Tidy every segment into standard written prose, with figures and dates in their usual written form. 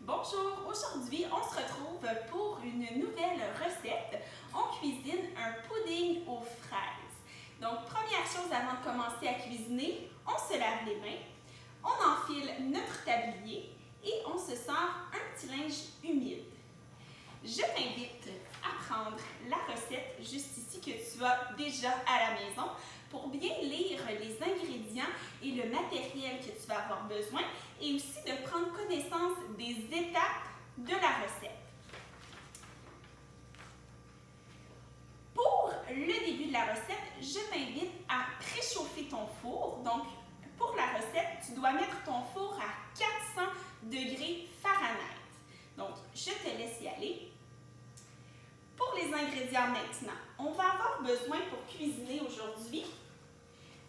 Bonjour, aujourd'hui on se retrouve pour une nouvelle recette. On cuisine un pudding aux fraises. Donc première chose avant de commencer à cuisiner, on se lave les mains, on enfile notre tablier et on se sort un petit linge humide. Je t'invite à prendre la recette juste ici que tu as déjà à la maison pour bien lire les ingrédients et le matériel que tu vas avoir besoin et aussi de prendre connaissance des étapes de la recette. Pour le début de la recette, je t'invite à préchauffer ton four. Donc, pour la recette, tu dois mettre ton four à 400 degrés Fahrenheit. Donc, je te laisse y aller. Pour les ingrédients maintenant, on va avoir besoin pour cuisiner aujourd'hui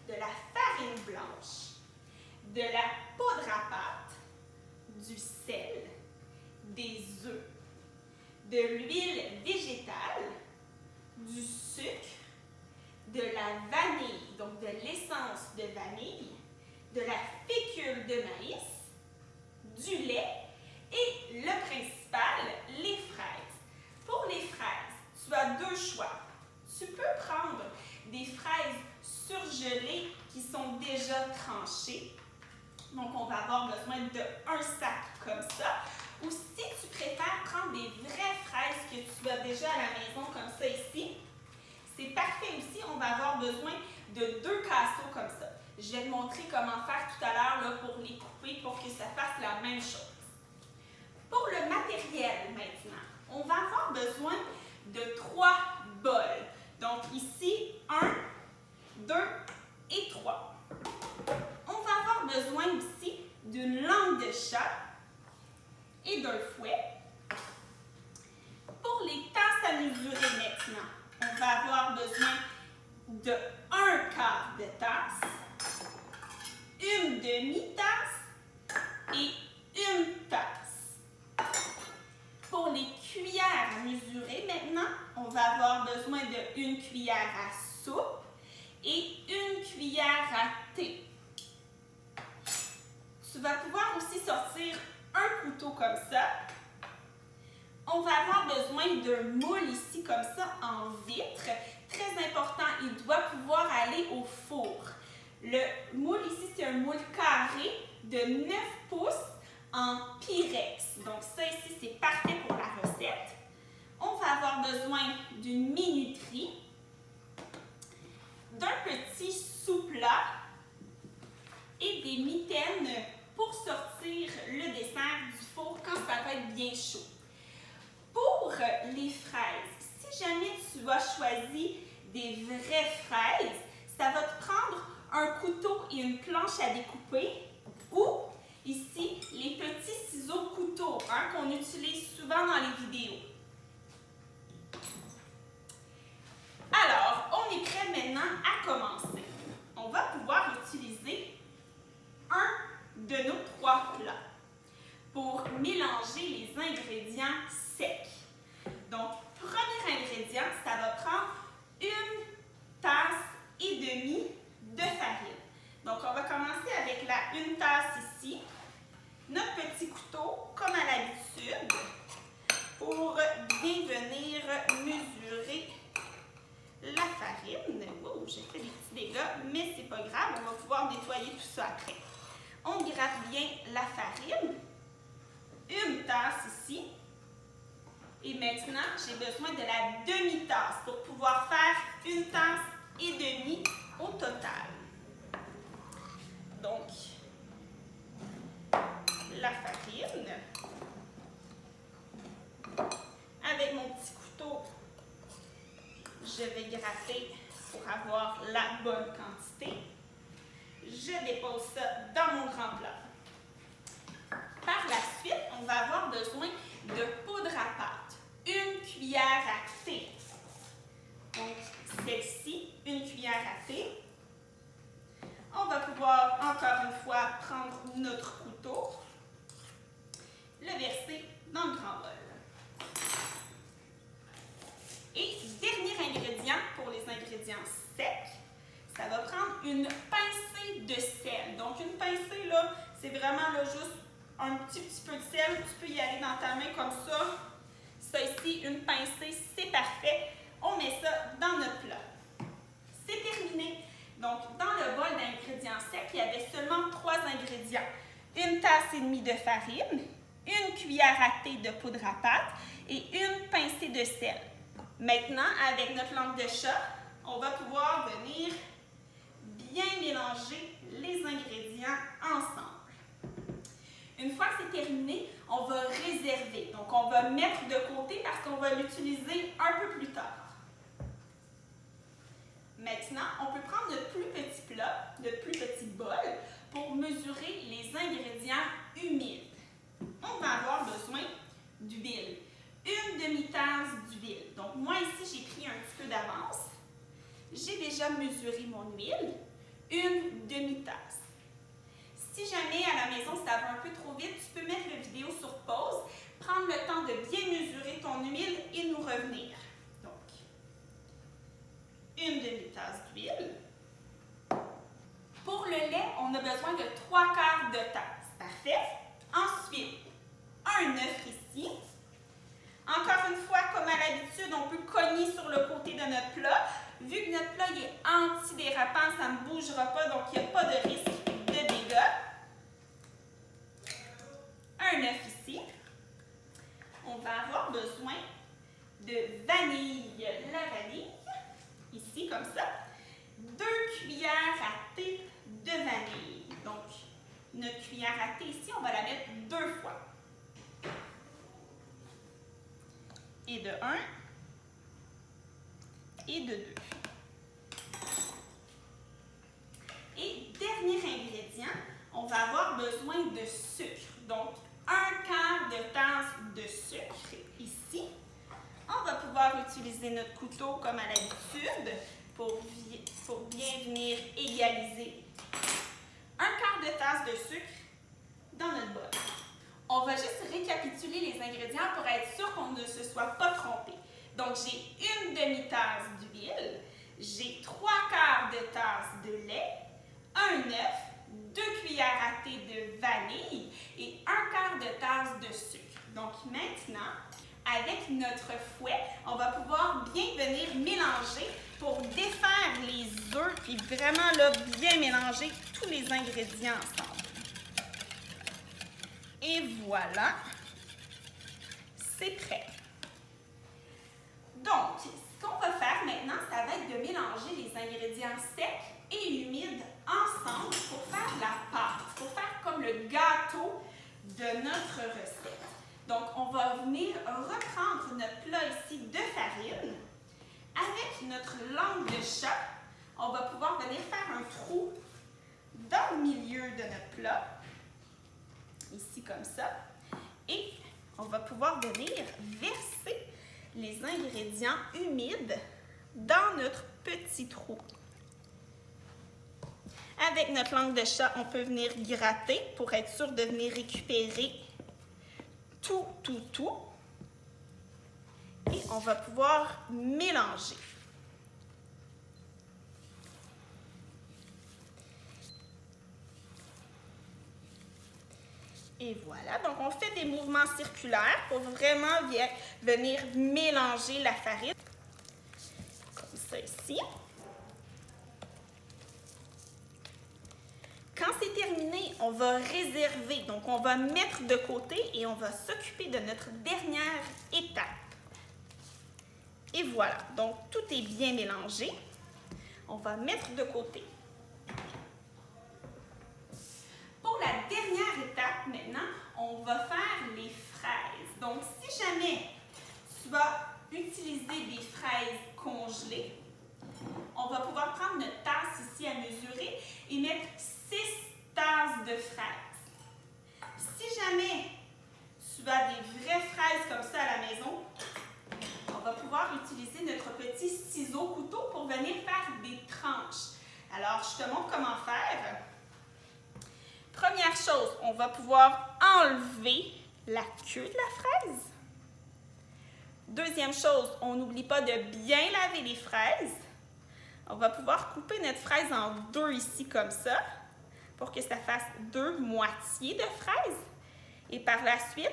de la farine blanche, de la poudre à pâte, du sel, des œufs, de l'huile végétale, du sucre, de la vanille, donc de l'essence de vanille, de la fécule de maïs, du lait et le principal, les fraises. Pour les fraises, tu as deux choix. Tu peux prendre des fraises surgelées qui sont déjà tranchées. Donc, on va avoir besoin d'un sac comme ça. Ou si tu préfères prendre des vraies fraises que tu as déjà à la maison comme ça ici, c'est parfait aussi. On va avoir besoin de deux casseaux comme ça. Je vais te montrer comment faire tout à l'heure pour les couper pour que ça fasse la même chose. Pour le matériel maintenant, on va avoir besoin de 3 bols. Donc ici, 1, 2 et 3. On va avoir besoin aussi d'une langue de chat et d'un fouet. Pour les tasses à mesurer maintenant, on va avoir besoin de 1/4 de tasse, une demi-tasse et une tasse. Pour les cuillères à mesurer maintenant, on va avoir besoin d'une cuillère à soupe et une cuillère à thé. Tu vas pouvoir aussi sortir un couteau comme ça. On va avoir besoin d'un moule ici comme ça en vitre. Très important, il doit pouvoir aller au four. Le moule ici, c'est un moule carré de 9 pouces en Pyrex. Donc ça ici, c'est parfait pour la recette. On va avoir besoin d'une minuterie, d'un petit sous-plat et des mitaines pour sortir le dessert du four quand ça va être bien chaud. Pour les fraises, si jamais tu as choisi des vraies fraises, ça va te prendre un couteau et une planche à découper ou ici les petits ciseaux couteaux qu'on utilise souvent dans les vidéos. Alors, on est prêt maintenant à commencer. On va pouvoir utiliser un de nos 3 plats pour mélanger les ingrédients secs. Donc, premier ingrédient, ça va prendre 1 tasse et demie de farine. Donc, on va commencer avec la 1 tasse ici. Notre petit couteau, comme à l'habitude, pour bien venir mesurer la farine. Oh, j'ai fait des petits dégâts, mais c'est pas grave, on va pouvoir nettoyer tout ça après. On gratte bien la farine. 1 tasse ici. Et maintenant, j'ai besoin de la demi-tasse pour pouvoir faire 1 tasse et demie au total. Donc, la farine. Avec mon petit couteau, je vais gratter pour avoir la bonne quantité. Je dépose ça dans mon grand plat. Par la suite, on va avoir besoin de poudre à pâte. 1 cuillère à thé. Donc, celle-ci, 1 cuillère à thé. On va pouvoir, encore une fois, prendre notre couteau, le verser dans le grand bol. Et dernier ingrédient pour les ingrédients secs, ça va prendre une pincée de sel. Donc, une pincée, là, c'est vraiment là, juste un petit peu de sel. Tu peux y aller dans ta main comme ça. Ça ici, une pincée, c'est parfait. On met ça dans notre plat. C'est terminé. Donc, dans le bol d'ingrédients secs, il y avait seulement 3 ingrédients. Une tasse et demie de farine, une cuillère à thé de poudre à pâte et une pincée de sel. Maintenant, avec notre langue de chat, on va pouvoir venir bien mélanger les ingrédients ensemble. Une fois que c'est terminé, on va réserver. Donc, on va mettre de côté parce qu'on va l'utiliser un peu plus tard. Maintenant, on peut prendre notre plus petit plat, notre plus petit bol, pour mesurer les ingrédients humides. On va avoir besoin d'huile. Une demi-tasse d'huile. Donc, moi ici, j'ai pris un petit peu d'avance. J'ai déjà mesuré mon huile. Une demi-tasse. Si jamais à la maison, ça va un peu trop vite, tu peux mettre la vidéo sur pause, prendre le temps de bien mesurer ton huile et nous revenir. Donc, une demi-tasse d'huile. Pour le lait, on a besoin de 3/4 de tasse. Parfait. Ensuite, un œuf ici. Encore une fois, comme à l'habitude, on peut cogner sur le côté de notre plat. Vu que notre plat est antidérapant, ça ne bougera pas, donc il n'y a pas de risque de dégâts. Un œuf ici. On va avoir besoin de vanille. La vanille, ici comme ça. 2 cuillères à thé de vanille. Donc, notre cuillère à thé ici, on va la mettre 2 fois. Et de 1 et de 2. Et dernier ingrédient, on va avoir besoin de sucre. Donc, 1/4 de tasse de sucre ici. On va pouvoir utiliser notre couteau comme à l'habitude pour bien venir égaliser 1/4 de tasse de sucre dans notre bol. On va juste récapituler les ingrédients pour être sûr qu'on ne se soit pas trompé. Donc, j'ai une demi-tasse d'huile, j'ai 3/4 de tasse de lait, un œuf, 2 cuillères à thé de vanille et 1/4 de tasse de sucre. Donc, maintenant, avec notre fouet, on va pouvoir bien venir mélanger pour défaire les œufs puis vraiment là, bien mélanger tous les ingrédients ensemble. Et voilà, c'est prêt. Donc, ce qu'on va faire maintenant, ça va être de mélanger les ingrédients secs et humides ensemble pour faire la pâte, pour faire comme le gâteau de notre recette. Donc, on va venir reprendre notre plat ici de farine. Avec notre langue de chat, on va pouvoir venir faire un trou dans le milieu de notre plat. Ici comme ça, et on va pouvoir venir verser les ingrédients humides dans notre petit trou. Avec notre langue de chat, on peut venir gratter pour être sûr de venir récupérer tout. Et on va pouvoir mélanger. Et voilà, donc on fait des mouvements circulaires pour vraiment venir mélanger la farine. Comme ça ici. Quand c'est terminé, on va réserver. Donc on va mettre de côté et on va s'occuper de notre dernière étape. Et voilà, donc tout est bien mélangé. On va mettre de côté. Pour la dernière étape, maintenant, on va faire les fraises. Donc, si jamais tu vas utiliser des fraises congelées, on va pouvoir prendre notre tasse ici à mesurer et mettre 6 tasses de fraises. Si jamais tu as des vraies fraises comme ça à la maison, on va pouvoir utiliser notre petit ciseau couteau pour venir faire des tranches. Alors, je te montre comment faire. Première chose, on va pouvoir enlever la queue de la fraise. Deuxième chose, on n'oublie pas de bien laver les fraises. On va pouvoir couper notre fraise en 2 ici comme ça pour que ça fasse 2 moitiés de fraises. Et par la suite,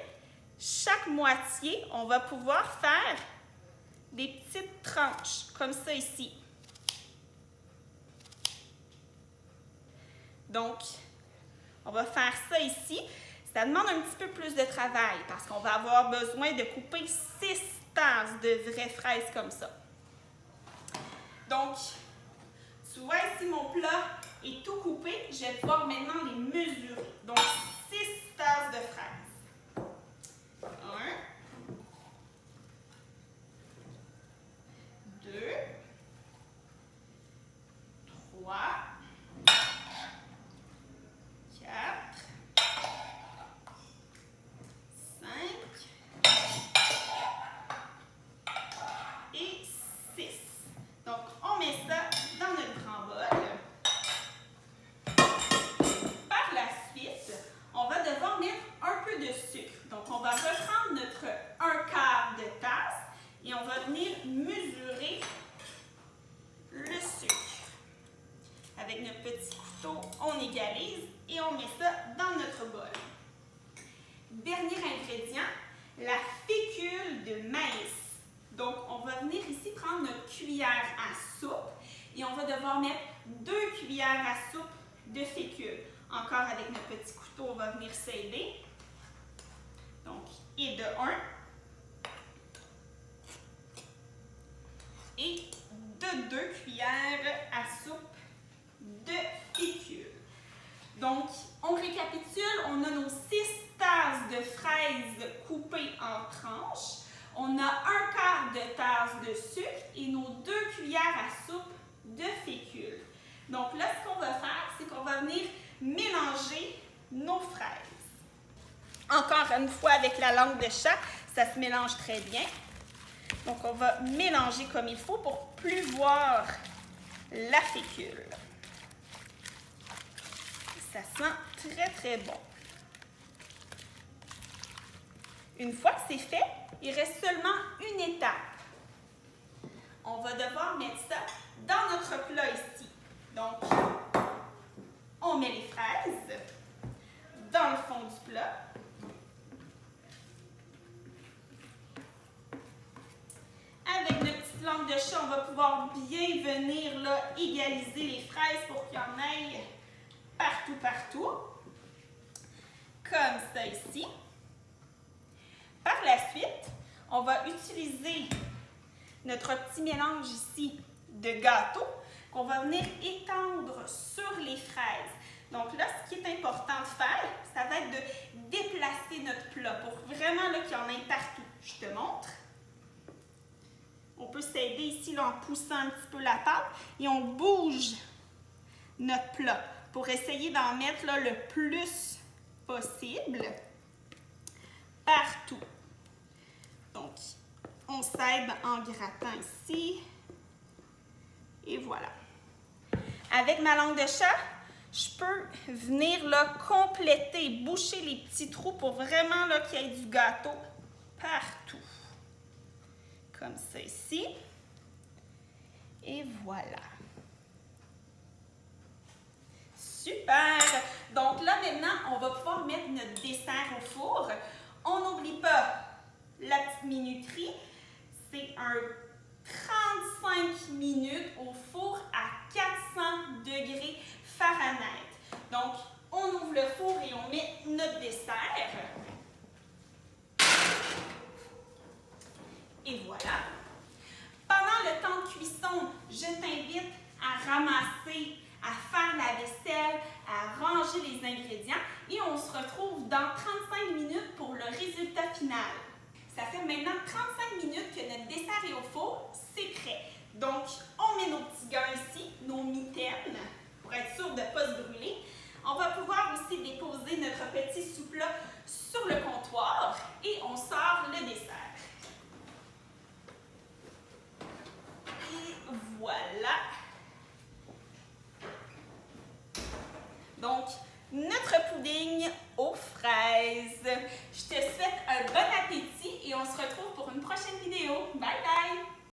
chaque moitié, on va pouvoir faire des petites tranches, comme ça ici. Donc, on va faire ça ici. Ça demande un petit peu plus de travail parce qu'on va avoir besoin de couper 6 tasses de vraies fraises comme ça. Donc, tu vois ici mon plat est tout coupé. Je vais pouvoir maintenant les mesurer. Donc, 6 tasses de fraises. 1, 2, 3, 4, 5 et 6. Donc, on met ça dans notre grand bol. Par la suite, on va devoir mettre un peu de sucre. Donc, on va reprendre notre 1/4 de tasse et on va venir mesurer le sucre. Avec notre petit couteau, on égalise et on met ça dans notre bol. Dernier ingrédient, la fécule de maïs. Donc, on va venir ici prendre notre cuillère à soupe et on va devoir mettre 2 cuillères à soupe de fécule. Encore avec notre petit couteau, on va venir s'aider. Donc, et de 1 et de 2 cuillères à soupe de fécule. Donc, on récapitule, on a nos 6 tasses de fraises coupées en tranches. On a 1/4 de tasse de sucre et nos 2 cuillères à soupe de fécule. Donc là, ce qu'on va faire, c'est qu'on va venir mélanger nos fraises. Encore une fois, avec la langue de chat, ça se mélange très bien. Donc, on va mélanger comme il faut pour plus voir la fécule. Ça sent très, très bon. Une fois que c'est fait, il reste seulement une étape. On va devoir mettre ça dans notre plat ici. Donc, on met les fraises dans le fond du plat. Avec notre petite langue de chat, on va pouvoir bien venir là, égaliser les fraises pour qu'il y en ait partout, partout. Comme ça ici. Par la suite, on va utiliser notre petit mélange ici de gâteau qu'on va venir étendre sur les fraises. Donc là, ce qui est important de faire, ça va être de déplacer notre plat pour vraiment qu'il y en ait partout. Je te montre. On peut s'aider ici là, en poussant un petit peu la pâte et on bouge notre plat pour essayer d'en mettre là, le plus possible partout. Donc, on s'aide en grattant ici. Et voilà. Avec ma langue de chat, je peux venir là, compléter, boucher les petits trous pour vraiment qu'il y ait du gâteau partout. Comme ça ici. Et voilà. Super! Donc là, maintenant, on va pouvoir mettre notre dessert au four. On n'oublie pas la petite minuterie. C'est un 35 minutes au four à 400 degrés Fahrenheit. Donc, on ouvre le four et on met notre dessert. Et voilà. Pendant le temps de cuisson, je t'invite à ramasser, à faire la vaisselle, à ranger les ingrédients et on se retrouve dans 35 minutes pour le résultat final. Ça fait maintenant 35 minutes que notre dessert est au four, c'est prêt. Donc, on met nos petits gants ici, nos mitaines, pour être sûr de ne pas se brûler. On va pouvoir aussi déposer notre petit sous-plat sur le comptoir et on sort le dessert. Et voilà. Donc, notre pudding aux fraises. Je te souhaite un bon appétit et on se retrouve pour une prochaine vidéo. Bye bye!